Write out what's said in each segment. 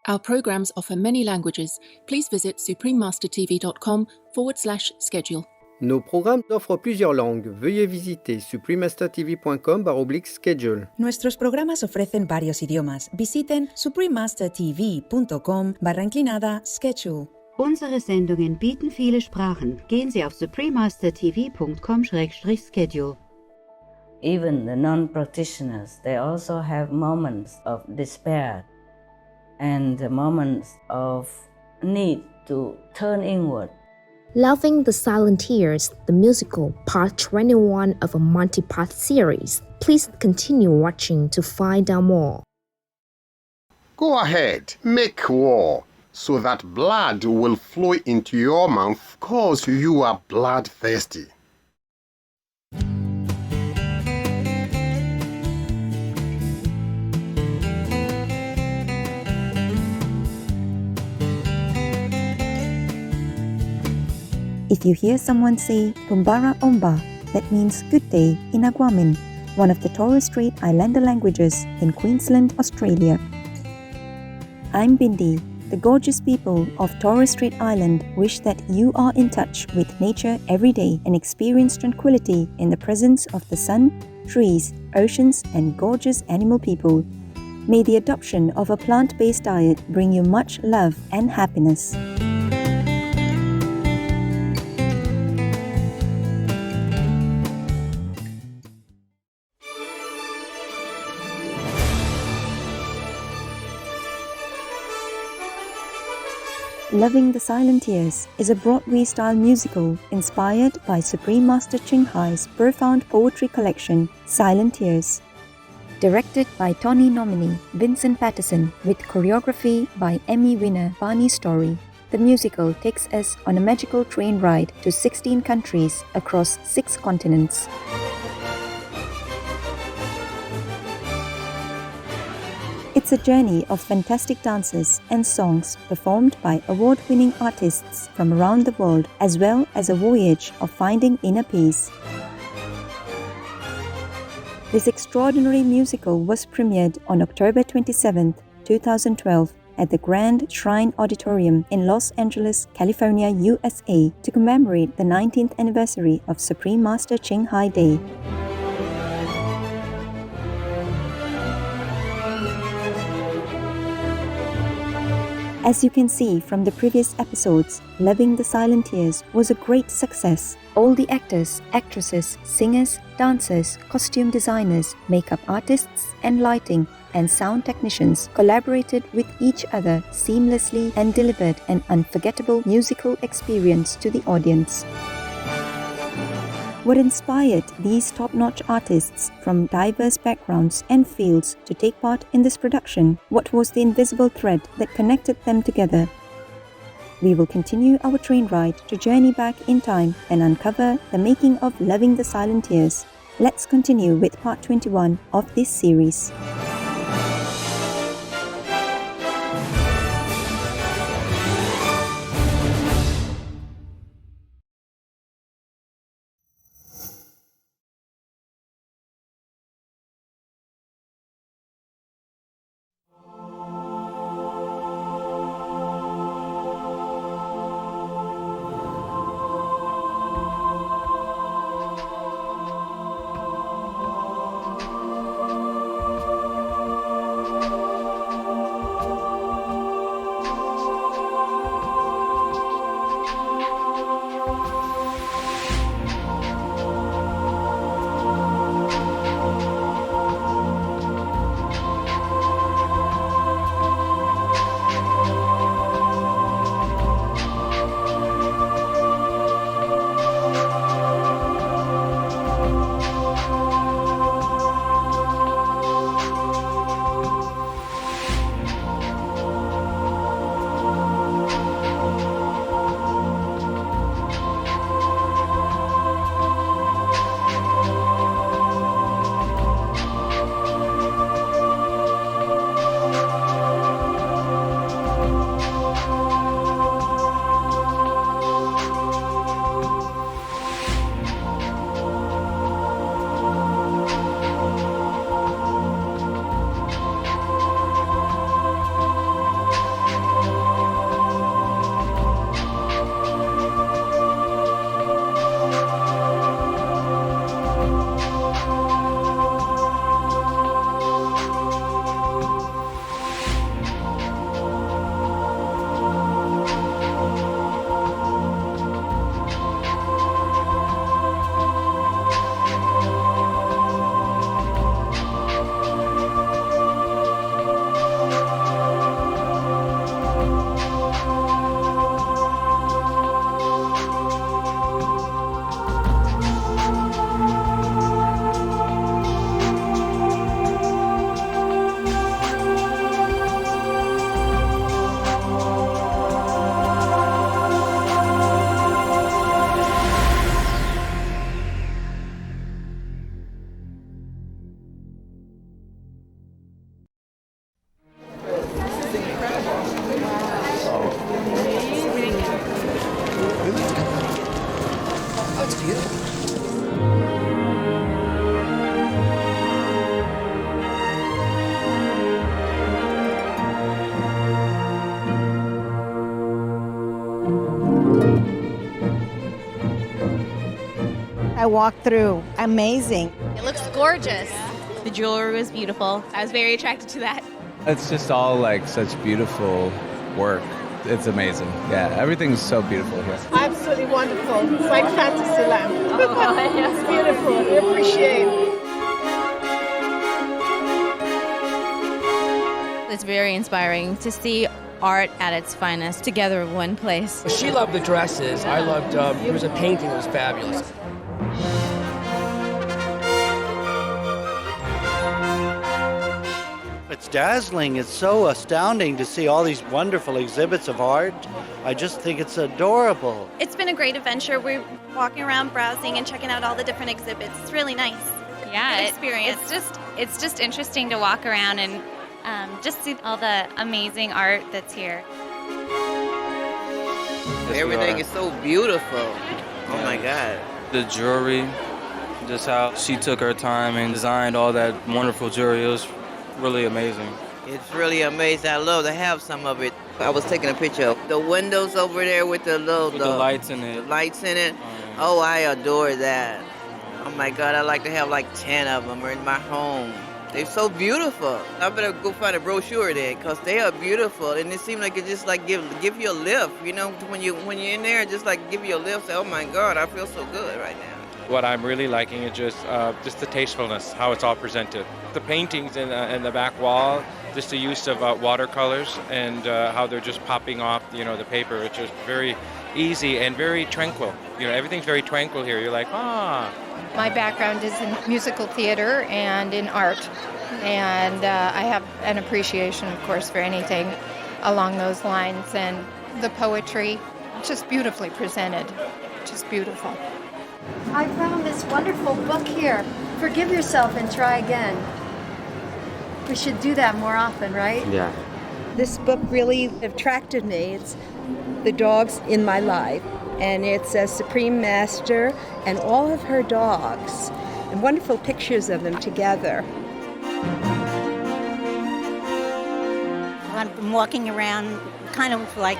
Our programs offer many languages. Please visit suprememastertv.com/schedule. Nos programmes offrent plusieurs langues. Veuillez visiter suprememastertv.com/schedule. Nuestros programas ofrecen varios idiomas. Visiten suprememastertv.com/schedule. Unsere Sendungen bieten viele Sprachen. Gehen Sie auf suprememastertv.com/schedule. Even the non-practitioners, they also have moments of despair and moments of need to turn inward. Loving the Silent Tears, the musical, part 21 of a multi-part series. Please continue watching to find out more. Go ahead, make war, so that blood will flow into your mouth cause you are bloodthirsty. If you hear someone say Tumbara Omba, that means good day in Aguamin, one of the Torres Strait Islander languages in Queensland, Australia. I'm Bindi. The gorgeous people of Torres Strait Island wish that you are in touch with nature every day and experience tranquility in the presence of the sun, trees, oceans, and gorgeous animal people. May the adoption of a plant-based diet bring you much love and happiness. Loving the Silent Tears is a Broadway-style musical inspired by Supreme Master Ching Hai's profound poetry collection, Silent Tears. Directed by Tony nominee Vincent Pattison with choreography by Emmy winner Barney Story, the musical takes us on a magical train ride to 16 countries across 6 continents. It's a journey of fantastic dances and songs performed by award-winning artists from around the world, as well as a voyage of finding inner peace. This extraordinary musical was premiered on October 27, 2012 at the Grand Shrine Auditorium in Los Angeles, California, USA to commemorate the 19th anniversary of Supreme Master Ching Hai Day. As you can see from the previous episodes, Loving the Silent Tears was a great success. All the actors, actresses, singers, dancers, costume designers, makeup artists, and lighting and sound technicians collaborated with each other seamlessly and delivered an unforgettable musical experience to the audience. What inspired these top-notch artists from diverse backgrounds and fields to take part in this production? What was the invisible thread that connected them together? We will continue our train ride to journey back in time and uncover the making of Loving the Silent Tears. Let's continue with part 21 of this series. walked through. Amazing. It looks gorgeous. The jewelry was beautiful. I was very attracted to that. It's just all like such beautiful work. It's amazing. Yeah, everything's so beautiful here. Absolutely wonderful. It's like fantasy land. It's beautiful. We appreciate it. It's very inspiring to see art at its finest together in one place. She loved the dresses. I loved, it was a painting that was fabulous. It's dazzling. It's so astounding to see all these wonderful exhibits of art. I just think it's adorable. It's been a great adventure. We're walking around browsing and checking out all the different exhibits. It's really nice. Yeah, Good experience. It's just interesting to walk around and just see all the amazing art that's here. Everything is so beautiful. Oh my God. The jewelry, just how she took her time and designed all that wonderful jewelry. It was really amazing. It's really amazing. I love to have some of it. I was taking a picture of the windows over there with the little With the lights in it. The lights in it. Oh, I adore that. Oh my God, I like to have like 10 of them in my home. They're so beautiful. I better go find a brochure there because they are beautiful, and it seems like it just like give you a lift. You know, when you're in there, just like give you a lift. Say, oh my God, I feel so good right now. What I'm really liking is just the tastefulness, how it's all presented. The paintings in the back wall, just the use of watercolors and how they're just popping off, the paper. It's just very easy and very tranquil. Everything's very tranquil here. You're like, ah. My background is in musical theater and in art, and I have an appreciation, of course, for anything along those lines, and the poetry, just beautifully presented, just beautiful. I found this wonderful book here. Forgive yourself and try again. We should do that more often, right? Yeah. This book really attracted me. It's The Dogs in My Life, and it's a Supreme Master and all of her dogs, and wonderful pictures of them together. I've been walking around kind of like,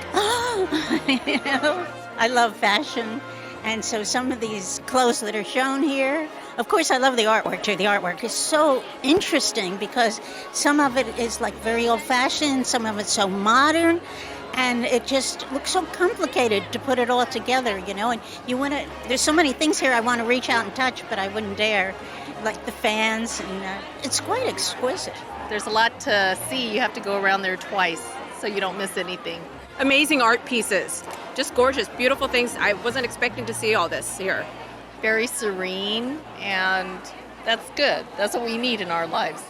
I love fashion. And so some of these clothes that are shown here, of course I love the artwork too. The artwork is so interesting because some of it is like very old-fashioned, some of it's so modern, and it just looks so complicated to put it all together, and there's so many things here I want to reach out and touch, but I wouldn't dare, like the fans, and it's quite exquisite. There's a lot to see. You have to go around there twice so you don't miss anything. Amazing art pieces, just gorgeous, beautiful things. I wasn't expecting to see all this here. Very serene, and that's good. That's what we need in our lives.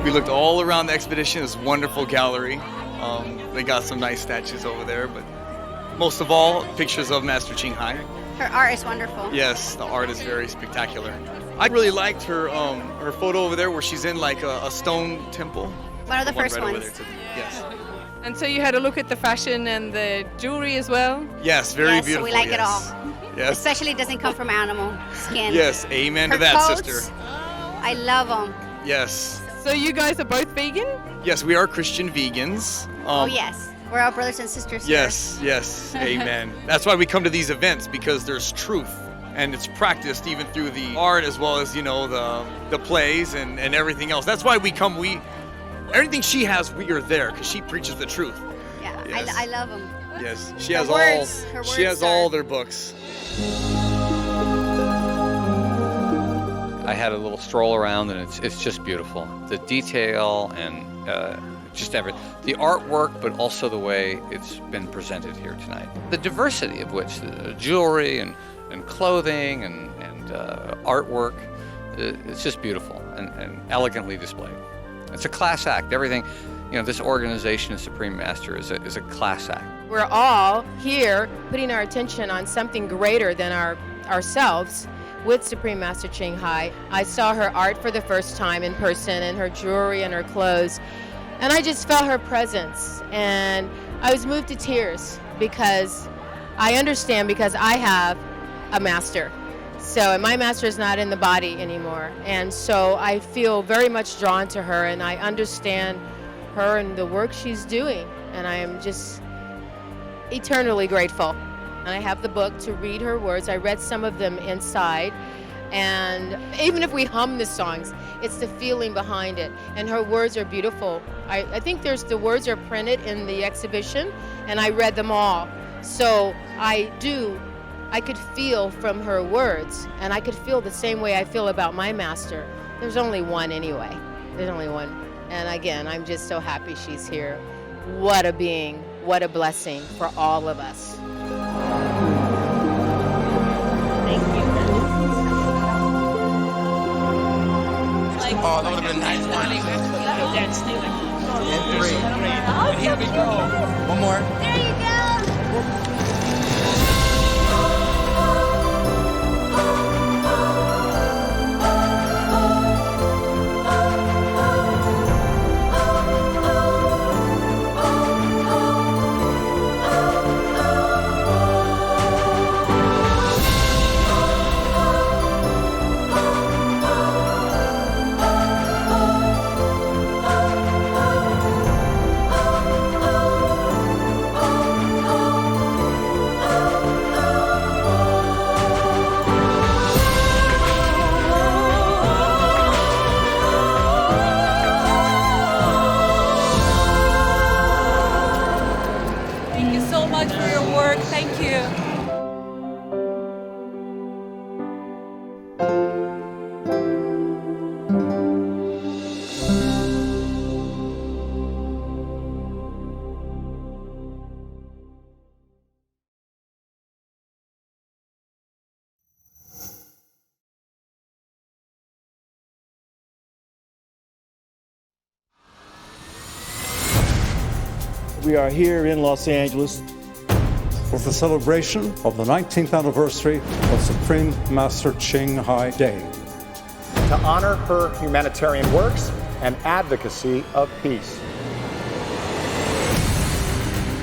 We looked all around the expedition. It's a wonderful gallery. They got some nice statues over there, but most of all, pictures of Master Ching Hai. Her art is wonderful. Yes, the art is very spectacular. I really liked her photo over there where she's in like a stone temple. One of the first right ones. Yes. And so you had a look at the fashion and the jewelry as well? Yes, very beautiful. We like it all. Yes. Especially it doesn't come from animal skin. Yes, amen Her to that, coats, sister. I love them. Yes. So you guys are both vegan? Yes, we are Christian vegans. Oh, yes. We're all brothers and sisters here. Yes, amen. That's why we come to these events, because there's truth, and it's practiced even through the art as well as, the plays and everything else. That's why we come. Everything she has, we are there, because she preaches the truth. Yeah, yes. I love them. Yes, she has all their books. I had a little stroll around, and it's just beautiful. The detail and just everything. The artwork, but also the way it's been presented here tonight. The diversity of which, the jewelry and clothing and artwork, it's just beautiful and elegantly displayed. It's a class act. Everything, this organization, Supreme Master, is a class act. We're all here putting our attention on something greater than ourselves with Supreme Master Ching Hai. I saw her art for the first time in person, and her jewelry and her clothes, and I just felt her presence, and I was moved to tears because I understand because I have a master. So, and my master is not in the body anymore. And so I feel very much drawn to her, and I understand her and the work she's doing. And I am just eternally grateful. And I have the book to read her words. I read some of them inside. And even if we hum the songs, it's the feeling behind it. And her words are beautiful. I think the words are printed in the exhibition, and I read them all. So I could feel from her words, and I could feel the same way I feel about my master. There's only one anyway. There's only one. And again, I'm just so happy she's here. What a being, what a blessing for all of us. Thank you. Oh, that would have been nice. And 3. And here we go. One more. There you go. We are here in Los Angeles for the celebration of the 19th anniversary of Supreme Master Ching Hai Day. To honor her humanitarian works and advocacy of peace.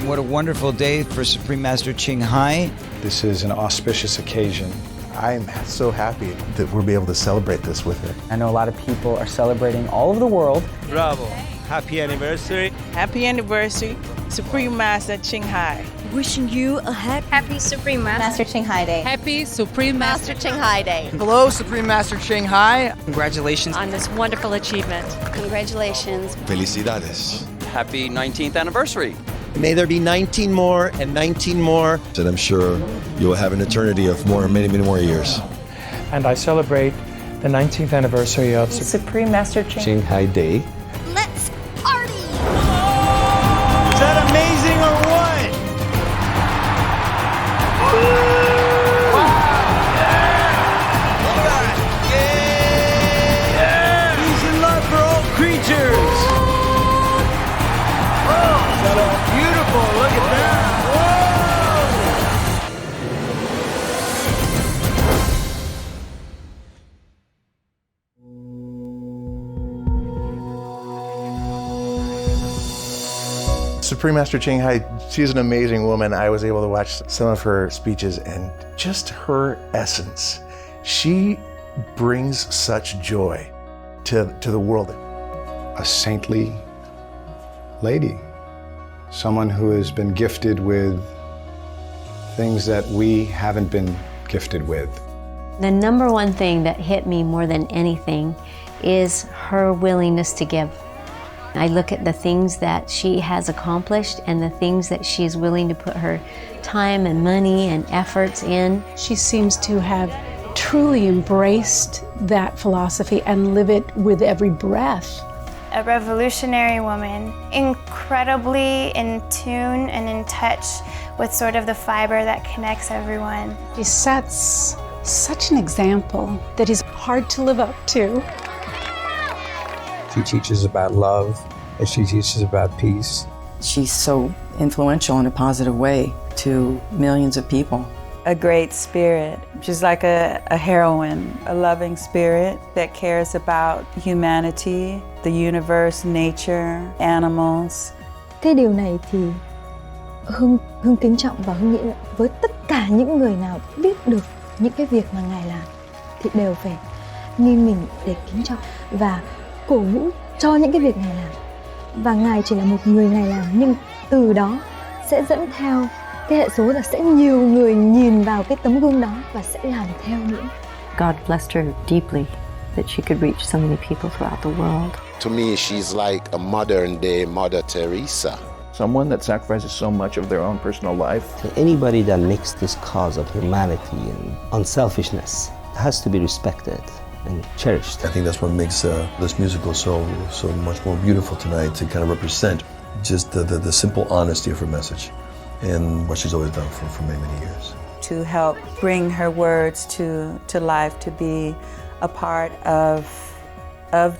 What a wonderful day for Supreme Master Ching Hai. This is an auspicious occasion. I'm so happy that we'll be able to celebrate this with her. I know a lot of people are celebrating all over the world. Bravo. Happy anniversary. Happy anniversary, Supreme Master Ching Hai. Wishing you a happy Supreme Master Ching Hai Day. Happy Supreme Master Ching Hai Day. Hello, Supreme Master Ching Hai. Congratulations on this wonderful achievement. Congratulations. Felicidades. Happy 19th anniversary. May there be 19 more and 19 more. And I'm sure you will have an eternity of many more years. And I celebrate the 19th anniversary of Supreme Master Ching Hai Day. Let's party! Is that amazing or what? Peace and love for all creatures. Is that all beautiful? Look at that. Supreme Master Ching Hai, she's an amazing woman. I was able to watch some of her speeches and just her essence. She brings such joy to the world. A saintly lady, someone who has been gifted with things that we haven't been gifted with. The number one thing that hit me more than anything is her willingness to give. I look at the things that she has accomplished and the things that she's willing to put her time and money and efforts in. She seems to have truly embraced that philosophy and live it with every breath. A revolutionary woman, incredibly in tune and in touch with sort of the fiber that connects everyone. She sets such an example that is hard to live up to. She teaches about love, and she teaches about peace. She's so influential in a positive way to millions of people. A great spirit. She's like a heroine, a loving spirit that cares about humanity, the universe, nature, animals. Cái điều này thì Hương kính trọng và Hương nghĩ là với tất cả những người nào biết được những cái việc mà Ngài làm thì đều phải nghiêng mình để kính trọng và cổ vũ cho những cái việc Ngài làm. Và Ngài chỉ là một người Ngài làm, nhưng từ đó sẽ dẫn theo cái hệ số là sẽ nhiều người nhìn vào cái tấm gương đó và sẽ làm theo nữa. God blessed her deeply that she could reach so many people throughout the world. To me, she's like a modern day Mother Teresa. Someone that sacrifices so much of their own personal life. Anybody that makes this cause of humanity and unselfishness has to be respected and cherished. I think that's what makes this musical so much more beautiful tonight, to kind of represent just the simple honesty of her message and what she's always done for many, many years. To help bring her words to life, to be a part of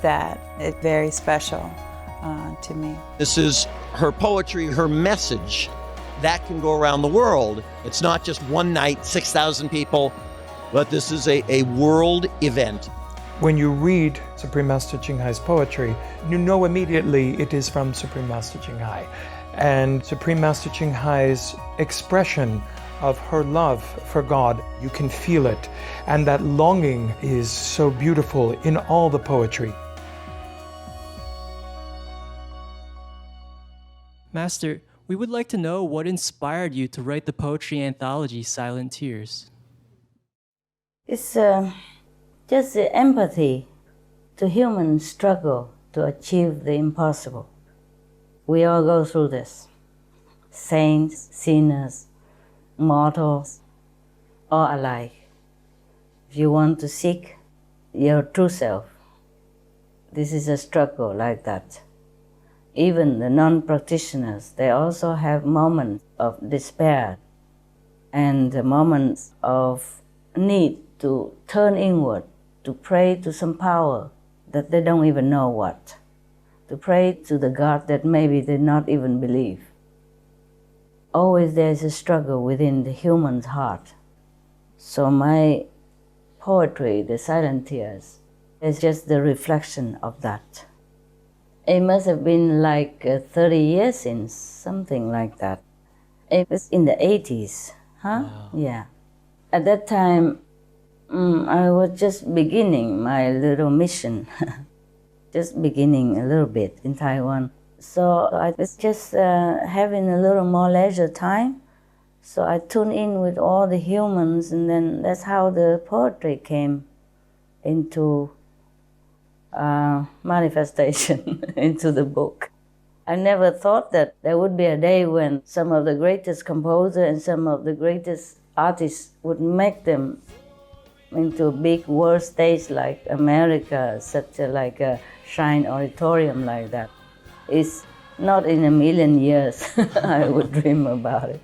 that, it's very special to me. This is her poetry, her message, that can go around the world. It's not just one night, 6,000 people, but this is a world event. When you read Supreme Master Ching Hai's poetry, you know immediately it is from Supreme Master Ching Hai. And Supreme Master Ching Hai's expression of her love for God, you can feel it. And that longing is so beautiful in all the poetry. Master, we would like to know what inspired you to write the poetry anthology Silent Tears. It's just the empathy to human struggle to achieve the impossible. We all go through this. Saints, sinners, mortals, all alike. If you want to seek your true self, this is a struggle like that. Even the non-practitioners, they also have moments of despair and moments of need to turn inward, to pray to some power that they don't even know what, to pray to the God that maybe they not even believe. Always there's a struggle within the human's heart. So my poetry, The Silent Tears, is just the reflection of that. It must have been like 30 years since, something like that. It was in the 80s, huh? Wow. Yeah. At that time, I was just beginning my little mission, just beginning a little bit in Taiwan. So I was just having a little more leisure time. So I tuned in with all the humans, and then that's how the poetry came into manifestation into the book. I never thought that there would be a day when some of the greatest composers and some of the greatest artists would make them into a big world stage like America, such a Shrine Auditorium like that. It's not in a million years I would dream about it.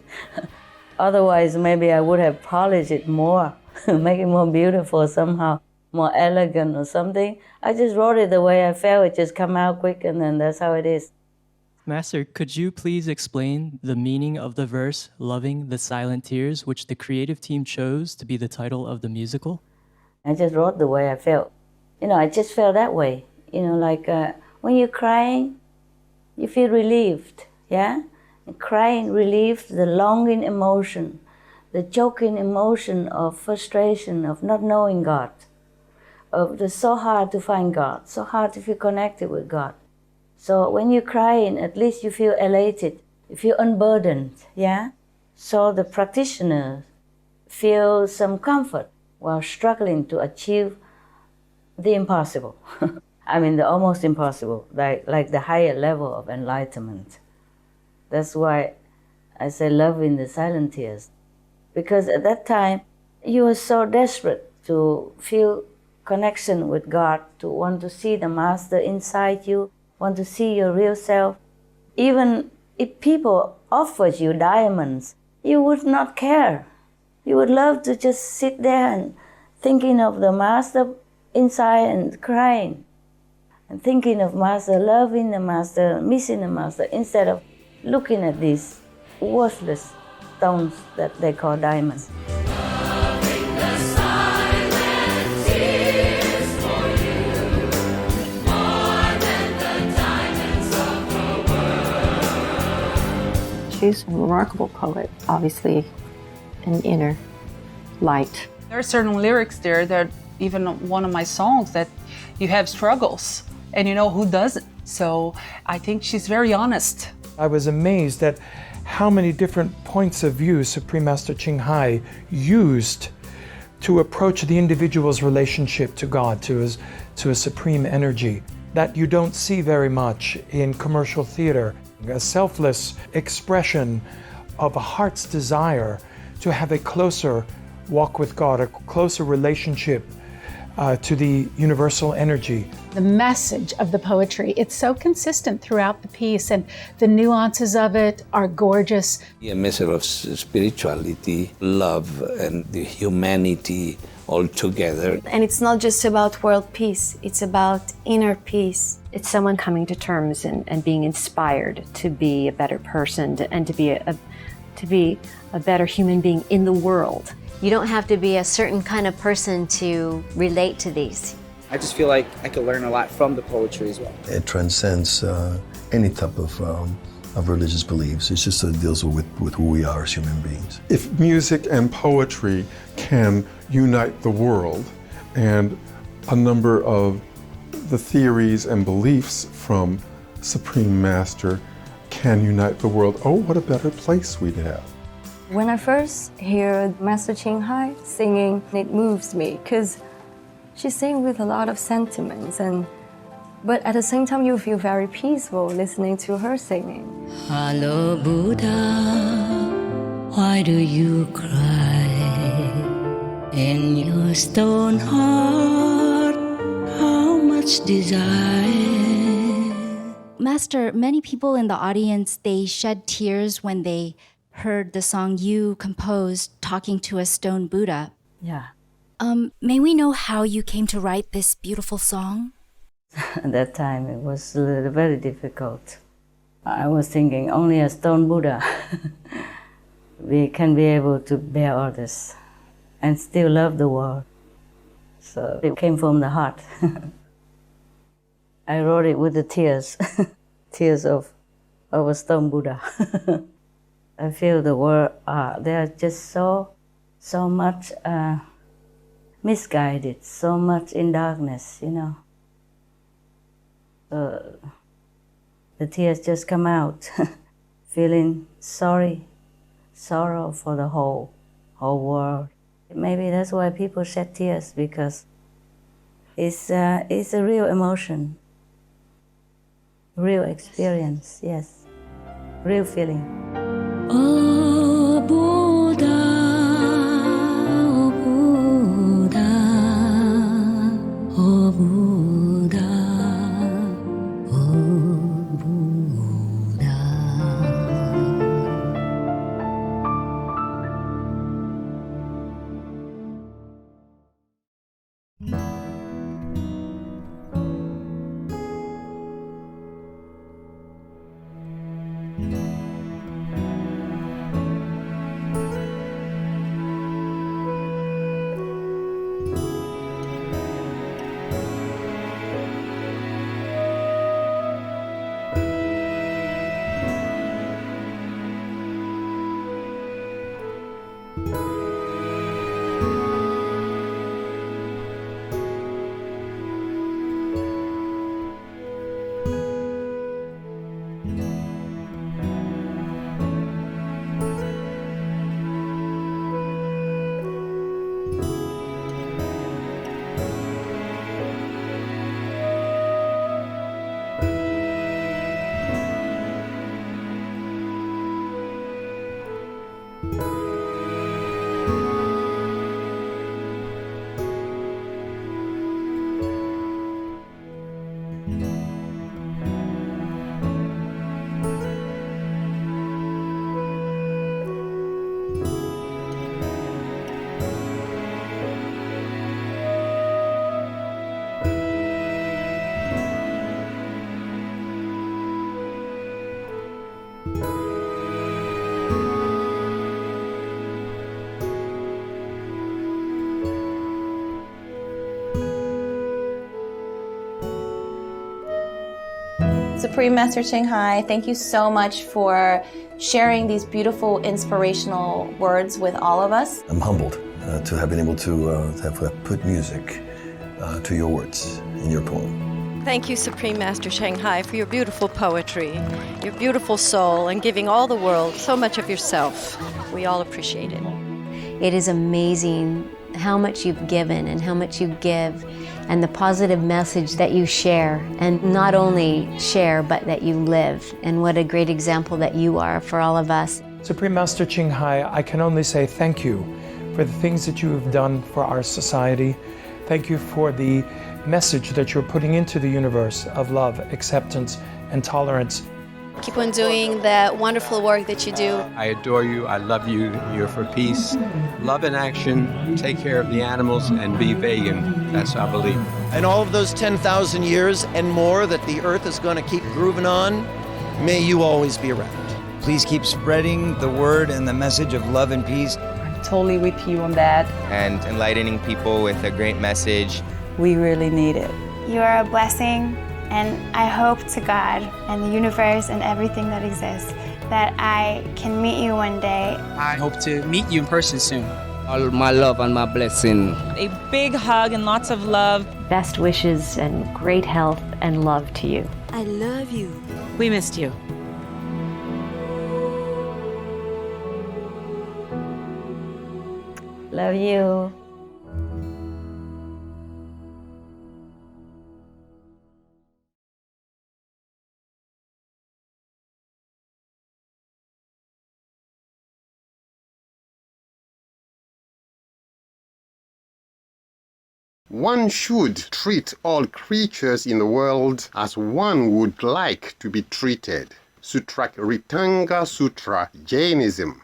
Otherwise, maybe I would have polished it more, make it more beautiful somehow, more elegant or something. I just wrote it the way I felt. It just come out quick, and then that's how it is. Master, could you please explain the meaning of the verse, Loving the Silent Tears, which the creative team chose to be the title of the musical? I just wrote the way I felt. I just felt that way. Like when you're crying, you feel relieved, yeah? And crying relieves the longing emotion, the choking emotion of frustration, of not knowing God, of the so hard to find God, so hard to feel connected with God. So when you're crying, at least you feel elated, you feel unburdened, yeah? So the practitioner feels some comfort while struggling to achieve the impossible. I mean, the almost impossible, like the higher level of enlightenment. That's why I say love in the silent tears. Because at that time, you were so desperate to feel connection with God, to want to see the Master inside you, want to see your real self. Even if people offered you diamonds, you would not care. You would love to just sit there and thinking of the Master inside and crying, and thinking of Master, loving the Master, missing the Master, instead of looking at these worthless stones that they call diamonds. She's a remarkable poet, obviously an inner light. There are certain lyrics there that even one of my songs that you have struggles, and you know who doesn't. So I think she's very honest. I was amazed at how many different points of view Supreme Master Ching Hai used to approach the individual's relationship to God, to a supreme energy that you don't see very much in commercial theater. A selfless expression of a heart's desire to have a closer walk with God, a closer relationship to the universal energy. The message of the poetry, it's so consistent throughout the piece, and the nuances of it are gorgeous. A message of spirituality, love, and the humanity all together. And it's not just about world peace, it's about inner peace. It's someone coming to terms and being inspired to be a better person and to be a better human being in the world. You don't have to be a certain kind of person to relate to these. I just feel like I could learn a lot from the poetry as well. It transcends any type of religious beliefs. It's just it deals with who we are as human beings. If music and poetry can unite the world, and a number of the theories and beliefs from Supreme Master can unite the world, oh, what a better place we'd have. When I first hear Master Ching Hai singing, it moves me because she sings with a lot of sentiments, but at the same time you feel very peaceful listening to her singing. Hello Buddha, why do you cry? In your stone heart, how much desire? Master, many people in the audience, they shed tears when they heard the song you composed, Talking to a Stone Buddha. Yeah. May we know how you came to write this beautiful song? At that time, it was very difficult. I was thinking only a stone Buddha we can be able to bear all this and still love the world. So it came from the heart. I wrote it with the tears, tears of a stone Buddha. I feel the world, they are just so much misguided, so much in darkness, you know. The tears just come out, feeling sorrow for the whole world. Maybe that's why people shed tears, because it's a real emotion, real experience, yes, real feeling. Oh Buddha, oh Buddha, oh Buddha, oh Buddha. Supreme Master Ching Hai, thank you so much for sharing these beautiful, inspirational words with all of us. I'm humbled to have been able to have put music to your words in your poem. Thank you, Supreme Master Ching Hai, for your beautiful poetry, your beautiful soul, and giving all the world so much of yourself. We all appreciate it. It is amazing how much you've given and how much you give, and the positive message that you share, and not only share, but that you live. And what a great example that you are for all of us. Supreme Master Ching Hai, I can only say thank you for the things that you have done for our society. Thank you for the message that you're putting into the universe of love, acceptance, and tolerance. Keep on doing the wonderful work that you do. I adore you. I love you. You're for peace. Love in action. Take care of the animals and be vegan. That's our belief. And all of those 10,000 years and more that the earth is going to keep grooving on, may you always be around. Please keep spreading the word and the message of love and peace. I'm totally with you on that. And enlightening people with a great message. We really need it. You are a blessing, and I hope to God and the universe and everything that exists that I can meet you one day. I hope to meet you in person soon. All my love and my blessing. A big hug and lots of love. Best wishes and great health and love to you. I love you. We missed you. Love you. One should treat all creatures in the world as one would like to be treated. Sutrakritanga Sutra, Jainism.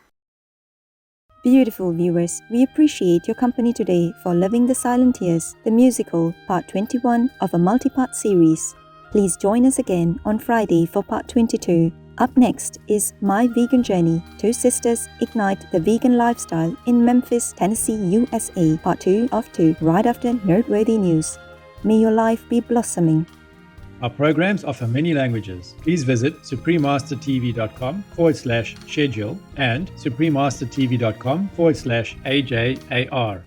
Beautiful viewers, we appreciate your company today for Loving the Silent Tears, the musical, part 21 of a multi-part series. Please join us again on Friday for part 22. Up next is My Vegan Journey. Two sisters ignite the vegan lifestyle in Memphis, Tennessee, USA. Part 2 of 2, right after Noteworthy News. May your life be blossoming. Our programs offer many languages. Please visit suprememastertv.com/schedule and suprememastertv.com/AJAR.